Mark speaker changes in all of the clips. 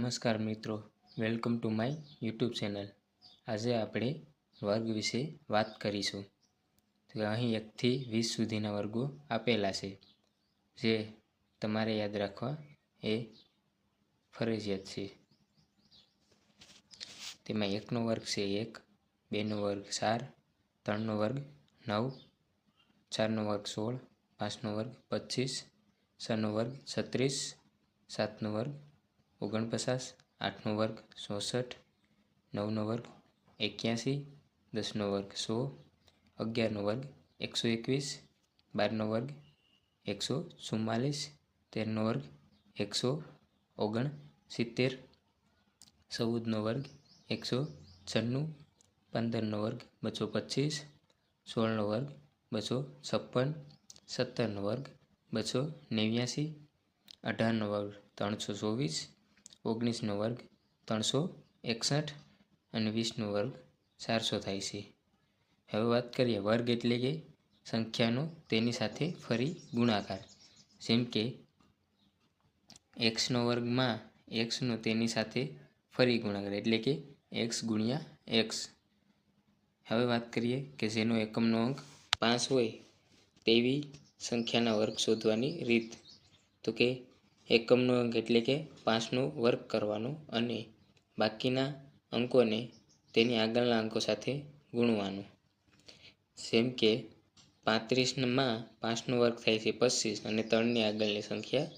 Speaker 1: નમસ્કાર મિત્રો, welcome to my YouTube channel. આજે આપણે વર્ગ વિશે વાત કરીશું। તો અહીં 1 થી 20 સુધીના વર્ગો આપેલા છે, જે તમારે યાદ રાખવા એ ફરજિયાત છે। તેમાં 1નો વર્ગ છે 1, 2નો વર્ગ 4, 3નો વર્ગ 9, 4નો વર્ગ 16, 5નો વર્ગ 25, 6નો વર્ગ 36, 7નો વર્ગ 49, 8નો વર્ગ 64, 9નો વર્ગ 81, 10નો વર્ગ 100, 11નો વર્ગ 121, 12નો વર્ગ 144, 13નો વર્ગ 169, 14નો વર્ગ 196, 15નો વર્ગ 225, 16નો વર્ગ 256, 17નો વર્ગ 289, 18નો વર્ગ 324, 19નો વર્ગ 361 અને 20નો વર્ગ 400 થાય છે। હવે વાત કરીએ વર્ગ એટલે કે સંખ્યાનો તેની સાથે ફરી ગુણાકાર। જેમ કે xનો વર્ગમાં xનો તેની સાથે ફરી ગુણાકાર એટલે કે x ગુણ્યા x। હવે વાત કરીએ કે જેનો એકમનો અંક 5 હોય તેવી સંખ્યાના વર્ગ શોધવાની રીત। તો કે એકમનો અંક એટલે કે 5નો વર્ગ કરવાનો અને બાકીના અંકોને તેની આગળના અંકો સાથે ગુણવાનું। જેમ કે 35માં 5નો વર્ગ થાય છે 25 અને 3ની આગળની સંખ્યા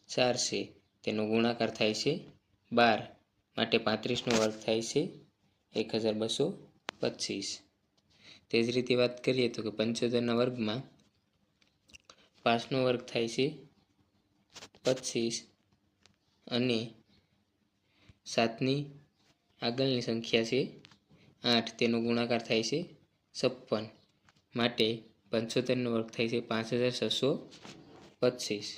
Speaker 1: 4 છે, તેનો ગુણાકાર થાય છે 12, માટે 35નો વર્ગ થાય છે 1225। તે જ રીતે વાત કરીએ તો કે 75ના વર્ગમાં 5નો વર્ગ થાય છે 25 અને 7ની આગળની સંખ્યા છે 8, તેનો ગુણાકાર થાય છે 56, માટે 75નો વર્ગ થાય છે 5625।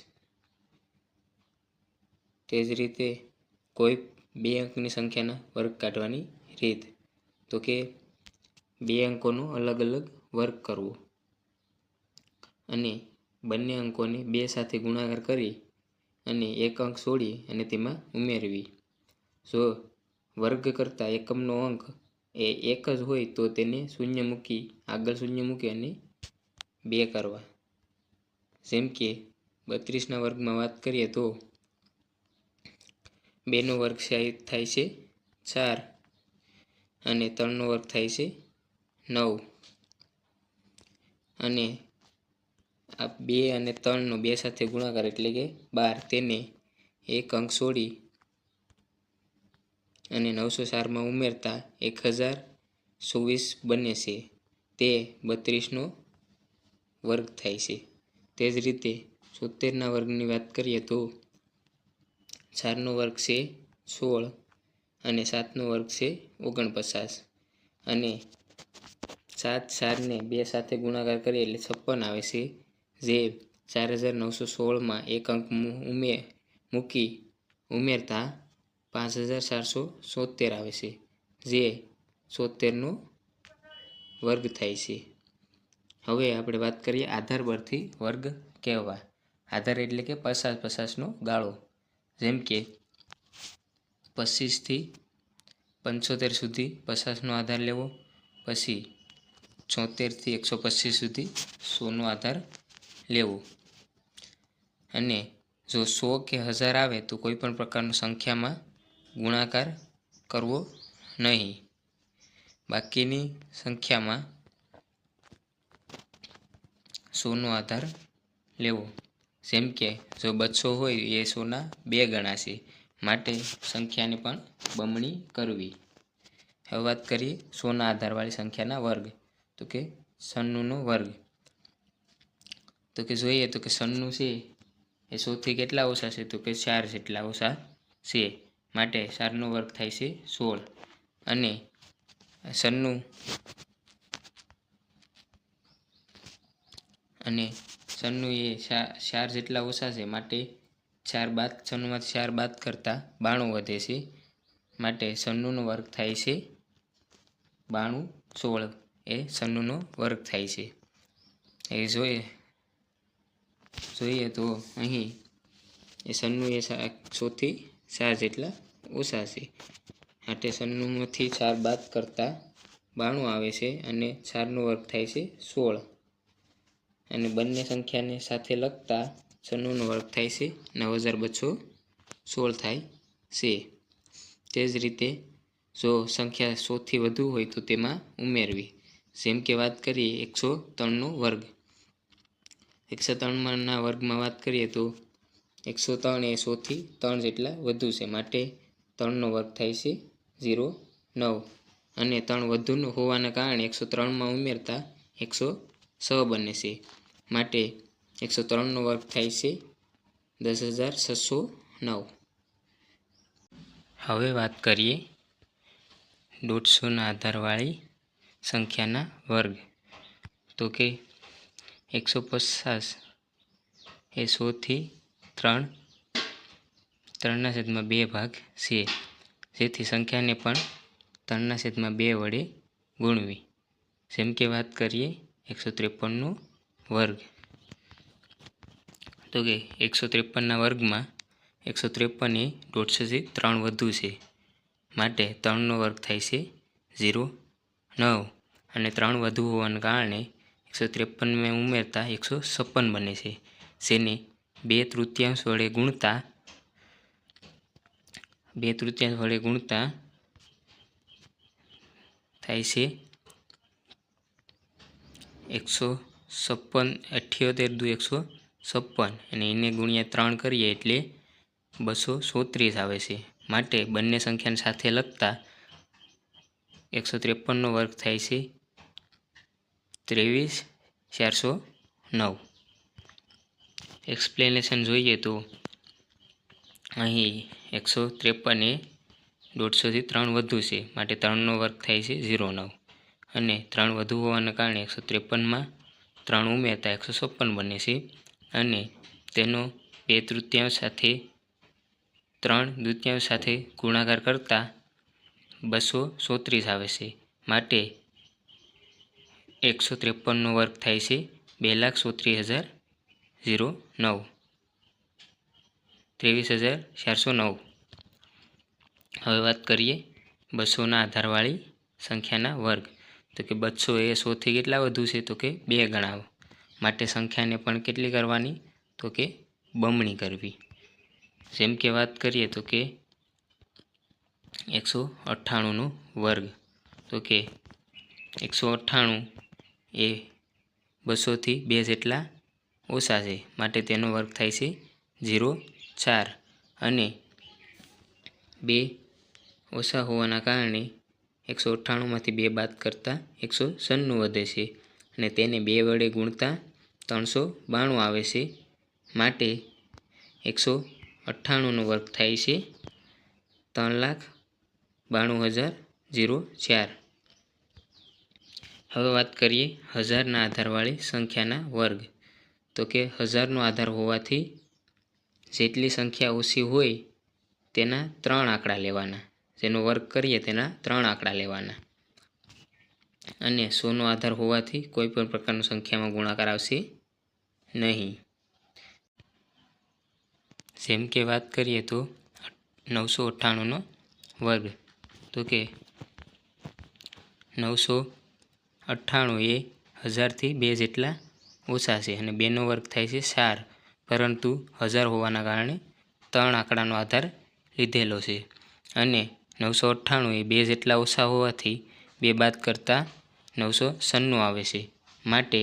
Speaker 1: તે જ રીતે કોઈ બે અંકની સંખ્યાના વર્ગ કાઢવાની રીત। તો કે બે અંકોનો અલગ અલગ વર્ગ કરવો અને બંને અંકોને 2 સાથે ગુણાકાર કરી અને એક અંક છોડી અને તેમાં ઉમેરવી। જો વર્ગ કરતા એકમનો અંક એ 1 જ હોય તો તેને શૂન્ય મૂકી આગળ શૂન્ય મૂકી અને 2 કરવા। જેમ કે 32ના વર્ગમાં વાત કરીએ તો 2નો વર્ગ થાય છે 4 અને 3નો વર્ગ થાય છે 9 અને આ 2 અને 3નો 2 સાથે ગુણાકાર એટલે કે 12, તેને એક અંક છોડી અને 904માં ઉમેરતા 1024 બને છે, તે 32નો વર્ગ થાય છે। તે જ રીતે 76ના વર્ગની વાત કરીએ તો 4નો વર્ગ છે 16 અને 7નો વર્ગ છે 49 અને 7, 4ને 2 સાથે ગુણાકાર કરીએ એટલે 56 આવે છે, જે 4916માં એક અંક મૂકી ઉમેરતા 5477 આવે છે, જે 76નો વર્ગ થાય છે। હવે આપણે વાત કરીએ આધાર પરથી વર્ગ કહેવા। આધાર એટલે કે 50-50નો ગાળો। જેમ કે 25 થી 75 સુધી 50નો આધાર લેવો, પછી 74 થી 125 સુધી 100નો આધાર લેવો અને જો 100 કે 1000 આવે તો કોઈ પણ પ્રકારની સંખ્યામાં ગુણાકાર કરવો નહીં, બાકીની સંખ્યામાં 100નો આધાર લેવો। જેમ કે જો 200 હોય એ 100ના 2 ગણા છે, માટે સંખ્યાને પણ બમણી કરવી। હવે વાત કરીએ 100ના આધારવાળી સંખ્યાના વર્ગ। તો કે 96નો વર્ગ। તો કે જોઈએ તો કે 96 છે એ 100થી કેટલા ઓછા છે તો કે 4 જેટલા ઓછા છે, માટે 4નો વર્ગ થાય છે 16 અને 96 એ 4 જેટલા ઓછા છે, માટે 96માંથી 4 બાદ કરતા 92 વધે છે, માટે 96નો વર્ગ થાય છે 92, 16 એ 96નો વર્ગ થાય છે। એ જોઈએ તો અહીં એ 96 એ 100થી 4 જેટલા ઓછા છે. માટે 96માંથી 4 બાદ કરતાં 92 આવે છે અને 4નો વર્ગ થાય છે 16. અને બંને સંખ્યાને સાથે લખતા 96નો વર્ગ થાય છે 9216 થાય છે. તે જ રીતે જો સંખ્યા 100થી વધુ હોય તો તેમાં ઉમેરવી. જેમ કે વાત કરીએ 103નો વર્ગ. 103ના વર્ગમાં વાત કરીએ તો 103 એ 100થી 3 જેટલા વધુ છે. માટે 3નો વર્ગ થાય છે 0.9 અને 3 વધુ હોવાના કારણે 103માં ઉમેરતા 106 બને છે. માટે 103નો વર્ગ થાય છે 10,609. હવે વાત કરીએ 150ના આધારવાળી સંખ્યાના વર્ગ. તો કે 150 એ 100થી 3/2 ભાગ છે. જેથી સંખ્યાને પણ 3/2 વડે ગુણવી. જેમ કે વાત કરીએ 153નો વર્ગ. તો કે 153ના વર્ગમાં 153 એ 150થી 3 વધુ છે. માટે 3નો વર્ગ થાય છે 0.9 અને 3 વધુ હોવાને કારણે 153માં ઉમેરતા 156 બને છે. જેને 2/3 વડે ગુણતા થાય છે 156, 78 દુ 156 અને એને ગુણ્યા 3 કરીએ એટલે 236 આવે છે. માટે બંને સંખ્યાને સાથે લખતા 153નો વર્ગ થાય છે 23,409. એક્સપ્લેનેશન જોઈએ તો અહીં 153 એ 150થી 3 વધુ છે. માટે 3નો વર્ગ થાય છે 0.9 અને 3 વધુ હોવાના કારણે 153માં 3 ઉમેરતા 156 બને છે અને તેનો 2/3 સાથે 3/2 સાથે ગુણાકાર કરતાં 236 આવે છે. માટે 153નો વર્ગ થાય છે 2,37,009. 23,409. હવે વાત કરીએ 200ના આધારવાળી સંખ્યાના વર્ગ. તો કે 200 એ 100થી કેટલા વધુ છે? તો કે 2 ગણા. માટે સંખ્યાને પણ કેટલી કરવાની? તો કે બમણી કરવી. જેમ કે વાત કરીએ તો કે 198નો વર્ગ. તો કે 198 એ 200થી 2 જેટલા ઓછા છે. માટે તેનો વર્ગ થાય છે 0.4 અને 2 ઓછા હોવાના કારણે 198માંથી 2 બાદ કરતાં 196 વધે છે અને તેને 2 વડે ગુણતા 392 આવે છે. માટે 198નો વર્ગ થાય છે 3,92,004. હવે વાત કરીએ 1000ના આધારવાળી સંખ્યાના વર્ગ. તો કે 1000નો આધાર હોવાથી જેટલી સંખ્યા ઓછી હોય તેના 3 આંકડા લેવાના. જેનો વર્ગ કરીએ તેના 3 આંકડા લેવાના. અને 100નો આધાર હોવાથી કોઈ પણ પ્રકારની સંખ્યામાં ગુણાકાર આવશે નહીં. જેમ કે વાત કરીએ તો 998નો વર્ગ. તો કે 998 એ 1000થી 2 જેટલા ઓછા છે અને 2નો વર્ગ થાય છે 4. પરંતુ 1000 હોવાના કારણે 3 આંકડાનો આધાર લીધેલો છે અને 998 એ 2 જેટલા ઓછા હોવાથી 2 બાદ કરતાં 996 આવે છે. માટે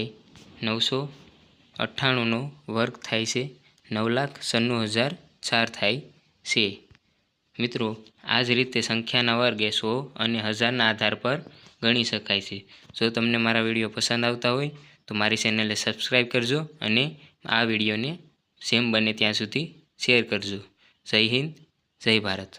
Speaker 1: 998નો વર્ગ થાય છે 9,96,004 થાય છે. મિત્રો, આ જ રીતે સંખ્યાના વર્ગ એ 100 અને 1000ના આધાર પર ગણી શકાય છે. જો તમને મારા વિડીયો પસંદ આવતા હોય તો મારી ચેનલને સબસ્ક્રાઈબ કરજો અને આ વિડીયોને જેમ બને ત્યાં સુધી શેર કરજો. જય હિન્દ, જય ભારત.